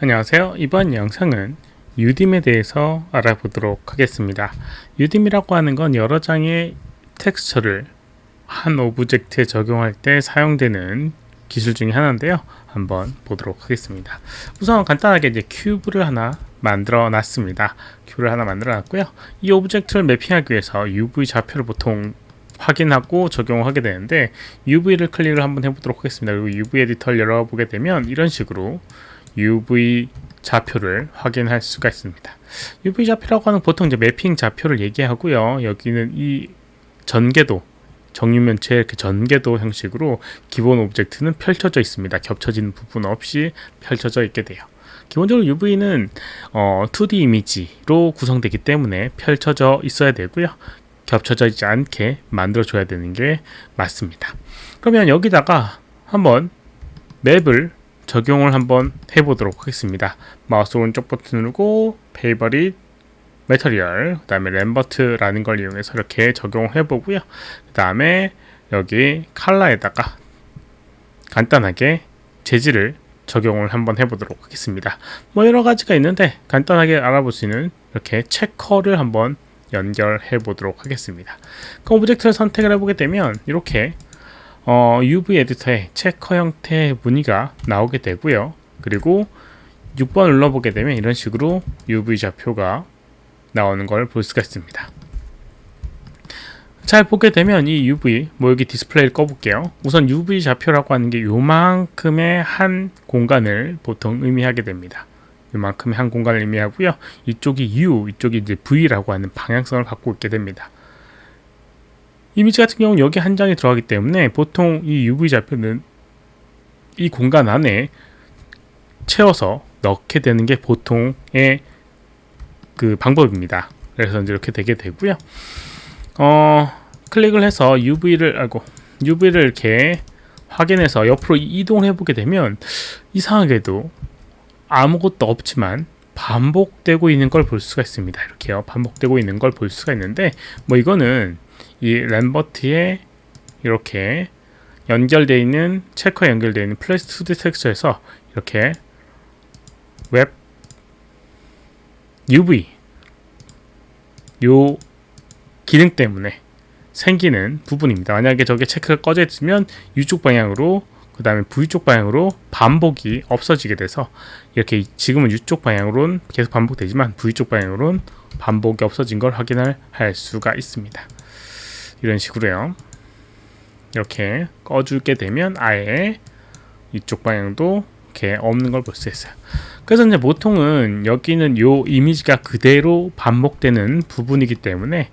안녕하세요. 이번 영상은 유딤에 대해서 알아보도록 하겠습니다. 유딤이라고 하는 건 여러 장의 텍스처를 한 오브젝트에 적용할 때 사용되는 기술 중에 하나인데요. 한번 보도록 하겠습니다. 우선 간단하게 이제 큐브를 하나 만들어 놨습니다. 큐브를 하나 만들어 놨고요. 이 오브젝트를 매핑하기 위해서 UV 좌표를 보통 확인하고 적용을 하게 되는데 UV를 클릭을 한번 해보도록 하겠습니다. 그리고 UV 에디터를 열어보게 되면 이런 식으로 UV 좌표를 확인할 수가 있습니다. UV 좌표라고 하는 보통 이제 매핑 좌표를 얘기하고요. 여기는 이 전개도, 정육면체 이렇게 전개도 형식으로 기본 오브젝트는 펼쳐져 있습니다. 겹쳐지는 부분 없이 펼쳐져 있게 돼요. 기본적으로 UV는 2D 이미지로 구성되기 때문에 펼쳐져 있어야 되고요. 겹쳐져 있지 않게 만들어줘야 되는 게 맞습니다. 그러면 여기다가 한번 맵을 적용을 한번 해보도록 하겠습니다. 마우스 오른쪽 버튼 누르고 페이버릿, 매터리얼, 그 다음에 램버트라는 걸 이용해서 이렇게 적용을 해보고요. 그 다음에 여기 컬러에다가 간단하게 재질을 적용을 한번 해보도록 하겠습니다. 뭐 여러 가지가 있는데 간단하게 알아볼 수 있는 이렇게 체커를 한번 연결해 보도록 하겠습니다. 그 오브젝트를 선택을 해보게 되면 이렇게 UV 에디터에 체커 형태의 무늬가 나오게 되고요. 그리고 6번 눌러보게 되면 이런 식으로 UV 좌표가 나오는 걸 볼 수가 있습니다. 잘 보게 되면 이 UV, 여기 디스플레이를 꺼볼게요. 우선 UV 좌표라고 하는 게 요만큼의 한 공간을 보통 의미하게 됩니다. 요만큼의 한 공간을 의미하고요. 이쪽이 U, 이쪽이 이제 V라고 하는 방향성을 갖고 있게 됩니다. 이미지 같은 경우는 여기 한 장이 들어가기 때문에 보통 이 UV 좌표는 이 공간 안에 채워서 넣게 되는 게 보통의 그 방법입니다. 그래서 이제 이렇게 되게 되고요. 클릭을 해서 UV를 이렇게 확인해서 옆으로 이동을 해보게 되면 이상하게도 아무것도 없지만 반복되고 있는 걸 볼 수가 있습니다. 이렇게요. 반복되고 있는 걸 볼 수가 있는데 이거는 이 램버트에 이렇게 연결되어 있는 체커에 연결되어 있는 플레이스 2D 텍스처에서 이렇게 웹 UV 요 기능 때문에 생기는 부분입니다. 만약에 저게 체크가 꺼져 있으면 U쪽 방향으로 그 다음에 V쪽 방향으로 반복이 없어지게 돼서 이렇게 지금은 U쪽 방향으로는 계속 반복되지만 V쪽 방향으로는 반복이 없어진 걸 확인할 수가 있습니다. 이런 식으로요. 이렇게 꺼주게 되면 아예 이쪽 방향도 이렇게 없는 걸 볼 수 있어요. 그래서 이제 보통은 여기는 요 이미지가 그대로 반복되는 부분이기 때문에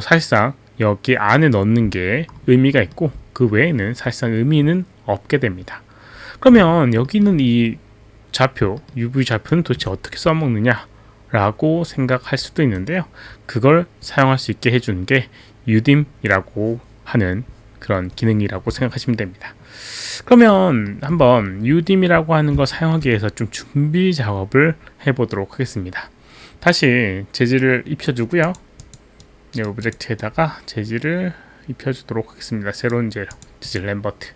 사실상 여기 안에 넣는 게 의미가 있고 그 외에는 사실상 의미는 없게 됩니다. 그러면 여기는 이 좌표, UV 좌표는 도대체 어떻게 써먹느냐 라고 생각할 수도 있는데요. 그걸 사용할 수 있게 해주는 게 유딤이라고 하는 그런 기능이라고 생각하시면 됩니다. 그러면 한번 유딤이라고 하는 걸 하기 위해서 좀 준비 작업을 해보도록 하겠습니다. 다시 재질을 입혀주고요. 이 오브젝트에다가 재질을 입혀주도록 하겠습니다. 새로운 재질 램버트.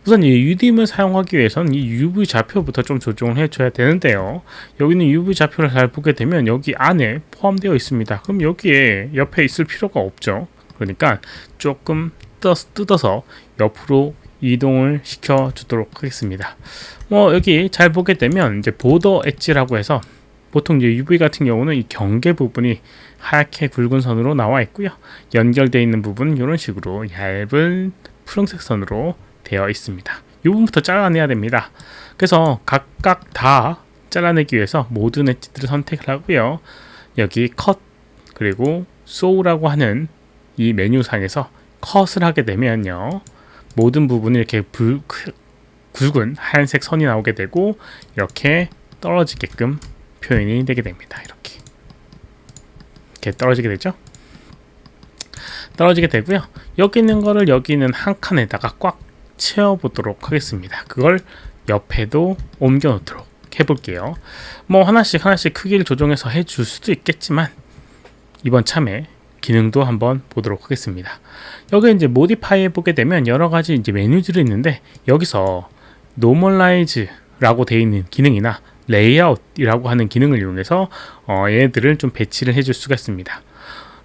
우선 이 유딤을 사용하기 위해서는 이 UV 좌표부터 좀 조정을 해줘야 되는데요. 여기는 UV 좌표를 잘 보게 되면 여기 안에 포함되어 있습니다. 그럼 여기에 옆에 있을 필요가 없죠. 그러니까 조금 뜯어서 옆으로 이동을 시켜 주도록 하겠습니다. 여기 잘 보게 되면 이제 보더 엣지라고 해서 보통 이제 UV 같은 경우는 이 경계 부분이 하얗게 굵은 선으로 나와 있고요. 연결되어 있는 부분은 이런 식으로 얇은 푸른색 선으로 되어 있습니다. 이 부분부터 잘라내야 됩니다. 그래서 각각 다 잘라내기 위해서 모든 엣지들을 선택을 하고요. 여기 컷 그리고 소우라고 하는 이 메뉴상에서 컷을 하게 되면요. 모든 부분이 이렇게 굵은 하얀색 선이 나오게 되고 이렇게 떨어지게끔 표현이 되게 됩니다. 이렇게 떨어지게 되죠. 떨어지게 되고요. 여기 있는 거를 여기 있는 한 칸에다가 꽉 채워보도록 하겠습니다. 그걸 옆에도 옮겨 놓도록 해볼게요. 하나씩 크기를 조정해서 해줄 수도 있겠지만 이번 참에 기능도 한번 보도록 하겠습니다. 여기 이제 모디파이 해보게 되면 여러 가지 이제 메뉴들이 있는데 여기서 노멀라이즈라고 되어 있는 기능이나 레이아웃이라고 하는 기능을 이용해서 얘들을 좀 배치를 해줄 수가 있습니다.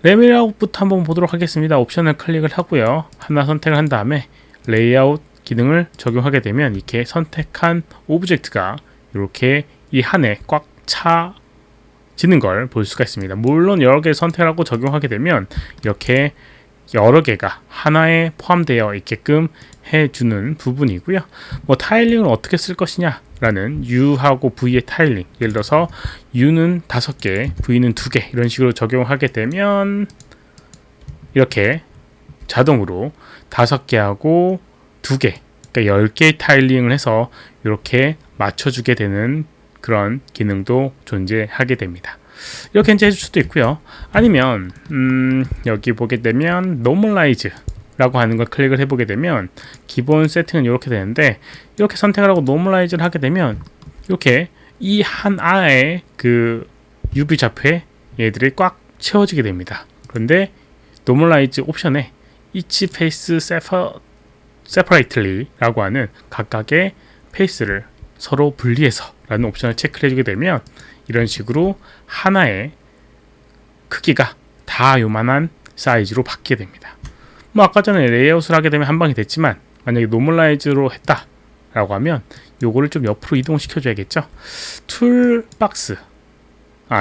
레이아웃부터 한번 보도록 하겠습니다. 옵션을 클릭을 하고요. 하나 선택을 한 다음에 레이아웃 기능을 적용하게 되면 이렇게 선택한 오브젝트가 이렇게 이 한에 꽉 차지는 걸 볼 수가 있습니다. 물론 여러 개 선택하고 적용하게 되면 이렇게 여러 개가 하나에 포함되어 있게끔 해주는 부분이고요. 뭐 타일링을 어떻게 쓸 것이냐 라는 U하고 V의 타일링, 예를 들어서 U는 5개, V는 2개 이런 식으로 적용하게 되면 이렇게 자동으로 5개하고 2개, 그러니까 10개의 타일링을 해서 이렇게 맞춰주게 되는 그런 기능도 존재하게 됩니다. 이렇게 이제 해줄 수도 있고요. 아니면 여기 보게 되면 Normalize 라고 하는 걸 클릭을 해보게 되면 기본 세팅은 이렇게 되는데, 이렇게 선택을 하고 Normalize를 하게 되면 이렇게 이 한 아의 그 UV 좌표에 얘들이 꽉 채워지게 됩니다. 그런데 Normalize 옵션에 Each Face Separately 라고 하는 각각의 페이스를 서로 분리해서 라는 옵션을 체크를 해주게 되면 이런 식으로 하나의 크기가 다 요만한 사이즈로 바뀌게 됩니다. 뭐 아까 전에 레이아웃을 하게 되면 한 방이 됐지만, 만약에 노멀라이즈로 했다 라고 하면 요거를 좀 옆으로 이동시켜 줘야겠죠. 툴박스,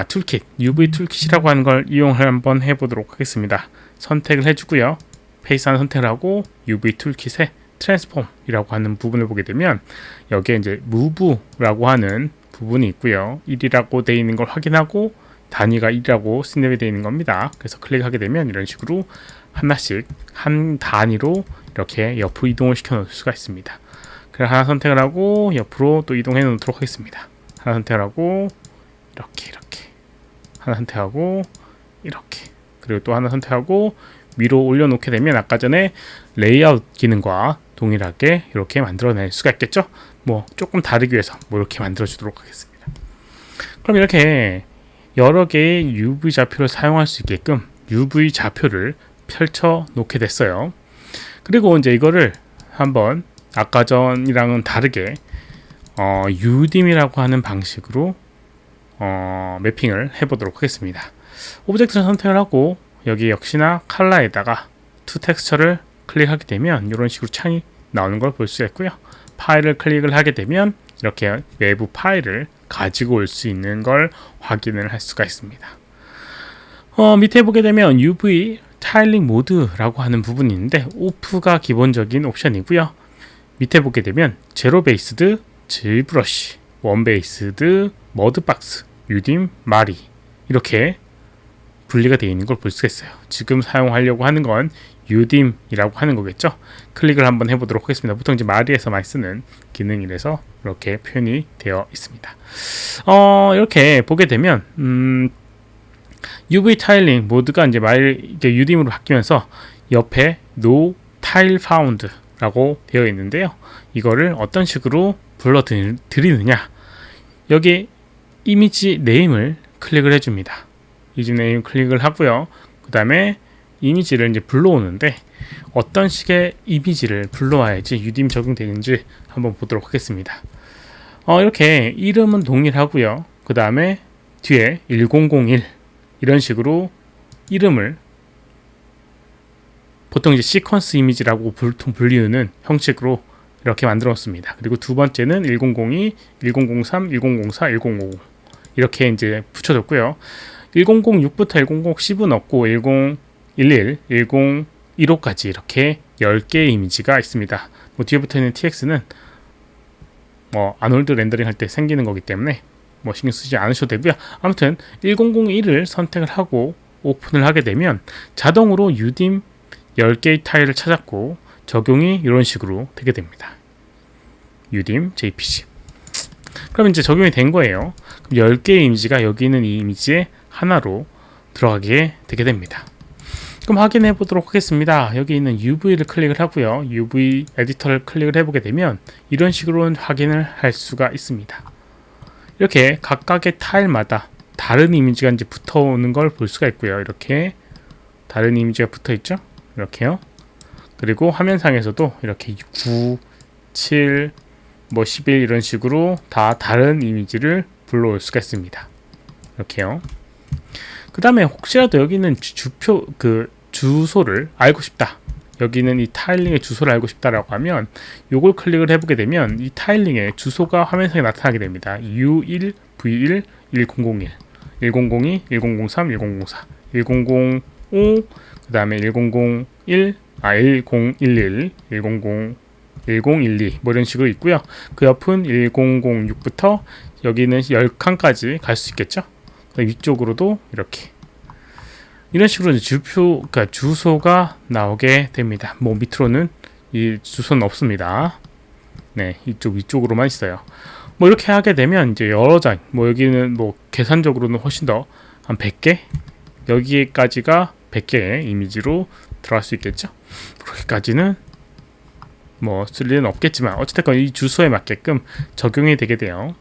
툴킷, UV 툴킷이라고 하는 걸 이용을 한번 해보도록 하겠습니다. 선택을 해주고요. 페이스 하나 선택을 하고 UV 툴킷에 트랜스폼이라고 하는 부분을 보게 되면 여기에 이제 무브라고 하는 부분이 있고요. 1이라고 되어 있는 걸 확인하고 단위가 1이라고 스냅이 되어 있는 겁니다. 그래서 클릭하게 되면 이런 식으로 하나씩 한 단위로 이렇게 옆으로 이동을 시켜 놓을 수가 있습니다. 그래서 하나 선택을 하고 옆으로 또 이동해 놓도록 하겠습니다. 하나 선택을 하고 이렇게 하나 선택하고 이렇게, 그리고 또 하나 선택하고 위로 올려놓게 되면 아까 전에 레이아웃 기능과 동일하게 이렇게 만들어낼 수가 있겠죠. 뭐 조금 다르기 위해서 뭐 이렇게 만들어 주도록 하겠습니다. 그럼 이렇게 여러 개의 UV 좌표를 사용할 수 있게끔 UV 좌표를 펼쳐 놓게 됐어요. 그리고 이제 이거를 한번 아까 전이랑은 다르게 UDIM이라고 하는 방식으로 매핑을 해보도록 하겠습니다. 오브젝트를 선택을 하고 여기 역시나 컬러에다가 투 텍스처를 클릭하게 되면 이런 식으로 창이 나오는 걸 볼 수가 있고요. 파일을 클릭을 하게 되면 이렇게 외부 파일을 가지고 올 수 있는 걸 확인을 할 수가 있습니다. 밑에 보게 되면 UV 타일링 모드라고 하는 부분이 있는데 오프가 기본적인 옵션이고요. 밑에 보게 되면 제로 베이스드, 질브러쉬, 원 베이스드, 머드박스, UDIM, 마리 이렇게 분리가 되어 있는 걸 볼 수가 있어요. 지금 사용하려고 하는 건 UDIM이라고 하는 거겠죠. 클릭을 한번 해보도록 하겠습니다. 보통 이제 마리에서 많이 쓰는 기능이라서 이렇게 표현이 되어 있습니다. 이렇게 보게 되면 UV 타일링 모드가 이제 UDIM으로 바뀌면서 옆에 No Tile Found라고 되어 있는데요. 이거를 어떤 식으로 불러드리느냐, 여기 이미지 네임을 클릭을 해줍니다. 이미지 네임 클릭을 하고요. 그 다음에 이미지를 이제 불러오는데 어떤 식의 이미지를 불러와야지 UDIM 적용되는지 한번 보도록 하겠습니다. 이렇게 이름은 동일하고요. 그 다음에 뒤에 1001 이런 식으로 이름을 보통 이제 시퀀스 이미지라고 보통 불리우는 형식으로 이렇게 만들었습니다. 그리고 두 번째는 1002, 1003, 1004, 1050 이렇게 이제 붙여줬고요. 1006부터 1010은 없고 1011, 1015까지 이렇게 10개의 이미지가 있습니다. 뭐 뒤에 붙어있는 TX는 뭐 아놀드 렌더링 할 때 생기는 거기 때문에 뭐 신경 쓰지 않으셔도 되고요. 아무튼 1001을 선택을 하고 오픈을 하게 되면 자동으로 UDIM 10개의 타일을 찾았고 적용이 이런 식으로 되게 됩니다. UDIM JPG. 그럼 이제 적용이 된 거예요. 그럼 10개의 이미지가 여기 있는 이 이미지에 하나로 들어가게 되게 됩니다. 그럼 확인해 보도록 하겠습니다. 여기 있는 UV를 클릭을 하고요. UV 에디터를 클릭을 해보게 되면 이런 식으로 확인을 할 수가 있습니다. 이렇게 각각의 타일마다 다른 이미지가 이제 붙어오는 걸 볼 수가 있고요. 이렇게 다른 이미지가 붙어 있죠. 이렇게요. 그리고 화면상에서도 이렇게 9, 7, 뭐 11 이런 식으로 다 다른 이미지를 불러올 수가 있습니다. 이렇게요. 그 다음에 혹시라도 여기는 주표 주소를 알고 싶다. 여기는 이 타일링의 주소를 알고 싶다라고 하면 요걸 클릭을 해보게 되면 이 타일링의 주소가 화면상에 나타나게 됩니다. U1, V1, 1001, 1002, 1003, 1004, 1005, 그 다음에 1001, 1011, 1000, 1012 뭐 이런 식으로 있고요. 그 옆은 1006부터 여기는 10칸까지 갈 수 있겠죠. 위쪽으로도 이렇게 이런 식으로 그러니까 주소가 나오게 됩니다. 뭐 밑으로는 이 주소는 없습니다. 네, 이쪽 위쪽으로만 있어요. 뭐 이렇게 하게 되면 이제 여러 장, 뭐 여기는 뭐 계산적으로는 훨씬 더 한 100개, 여기까지가 100개의 이미지로 들어갈 수 있겠죠. 그렇게까지는 뭐 쓸 일은 없겠지만 어쨌든 이 주소에 맞게끔 적용이 되게 돼요.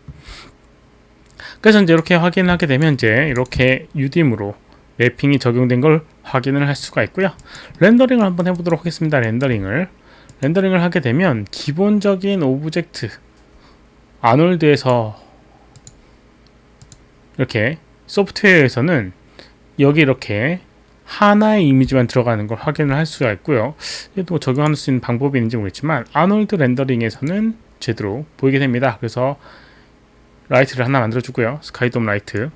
그래서 이제 이렇게 확인하게 되면 이제 이렇게 UDIM으로 매핑이 적용된 걸 확인을 할 수가 있고요. 렌더링을 한번 해보도록 하겠습니다. 렌더링을 하게 되면 기본적인 오브젝트 아놀드에서 이렇게 소프트웨어에서는 여기 이렇게 하나의 이미지만 들어가는 걸 확인을 할 수가 있고요. 또 적용할 수 있는 방법이 있는지 모르겠지만 아놀드 렌더링에서는 제대로 보이게 됩니다. 그래서 라이트를 하나 만들어 주고요. 스카이돔 라이트,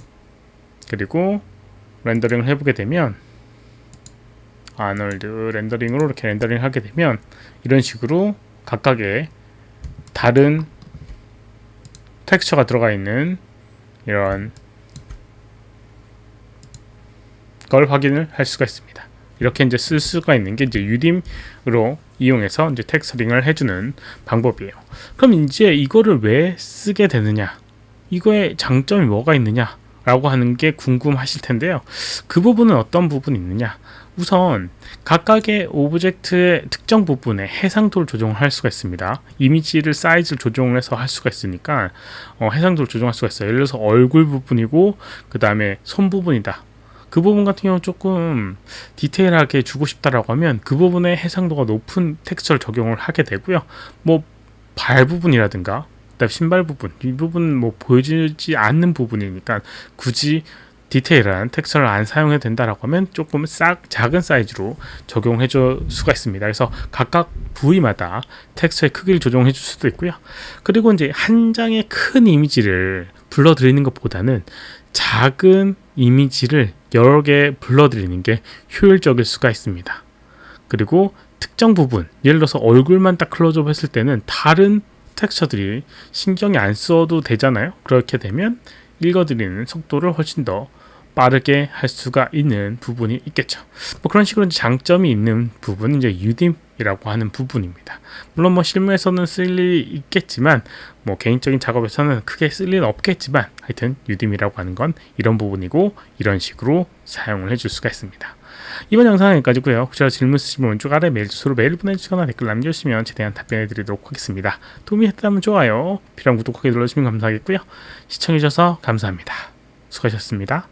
그리고 렌더링을 해보게 되면 아놀드 렌더링으로 이렇게 렌더링을 하게 되면 이런 식으로 각각의 다른 텍스처가 들어가 있는 이런 걸 확인을 할 수가 있습니다. 이렇게 이제 쓸 수가 있는 게 이제 UDIM으로 이용해서 이제 텍스처링을 해주는 방법이에요. 그럼 이제 이거를 왜 쓰게 되느냐, 이거의 장점이 뭐가 있느냐 라고 하는 게 궁금하실 텐데요. 그 부분은 어떤 부분이 있느냐, 우선 각각의 오브젝트의 특정 부분에 해상도를 조정을 할 수가 있습니다. 이미지를 사이즈를 조정을 해서 할 수가 있으니까 해상도를 조정할 수가 있어요. 예를 들어서 얼굴 부분이고 그 다음에 손 부분이다. 그 부분 같은 경우 조금 디테일하게 주고 싶다라고 하면 그 부분에 해상도가 높은 텍스처를 적용을 하게 되고요. 뭐 발 부분이라든가 그다음 신발 부분, 이 부분 뭐 보여지지 않는 부분이니까 굳이 디테일한 텍스처를 안 사용해도 된다라고 하면 조금 작은 사이즈로 적용해 줄 수가 있습니다. 그래서 각각 부위마다 텍스처의 크기를 조정해 줄 수도 있고요. 그리고 이제 한 장의 큰 이미지를 불러드리는 것보다는 작은 이미지를 여러 개 불러드리는 게 효율적일 수가 있습니다. 그리고 특정 부분, 예를 들어서 얼굴만 딱 클로즈업 했을 때는 다른 텍스처들이 신경이 안 써도 되잖아요. 그렇게 되면 읽어드리는 속도를 훨씬 더 빠르게 할 수가 있는 부분이 있겠죠. 뭐 그런 식으로 장점이 있는 부분은 이제 UDIM이라고 하는 부분입니다. 물론 뭐 실무에서는 쓸 일이 있겠지만 뭐 개인적인 작업에서는 크게 쓸 일은 없겠지만 하여튼 UDIM이라고 하는 건 이런 부분이고 이런 식으로 사용을 해줄 수가 있습니다. 이번 영상은 여기까지고요. 혹시라도 질문 있으시면 왼쪽 아래 메일 주소로 메일 보내주시거나 댓글 남겨주시면 최대한 답변해 드리도록 하겠습니다. 도움이 됐다면 좋아요, 필요한 구독하기 눌러주시면 감사하겠고요. 시청해주셔서 감사합니다. 수고하셨습니다.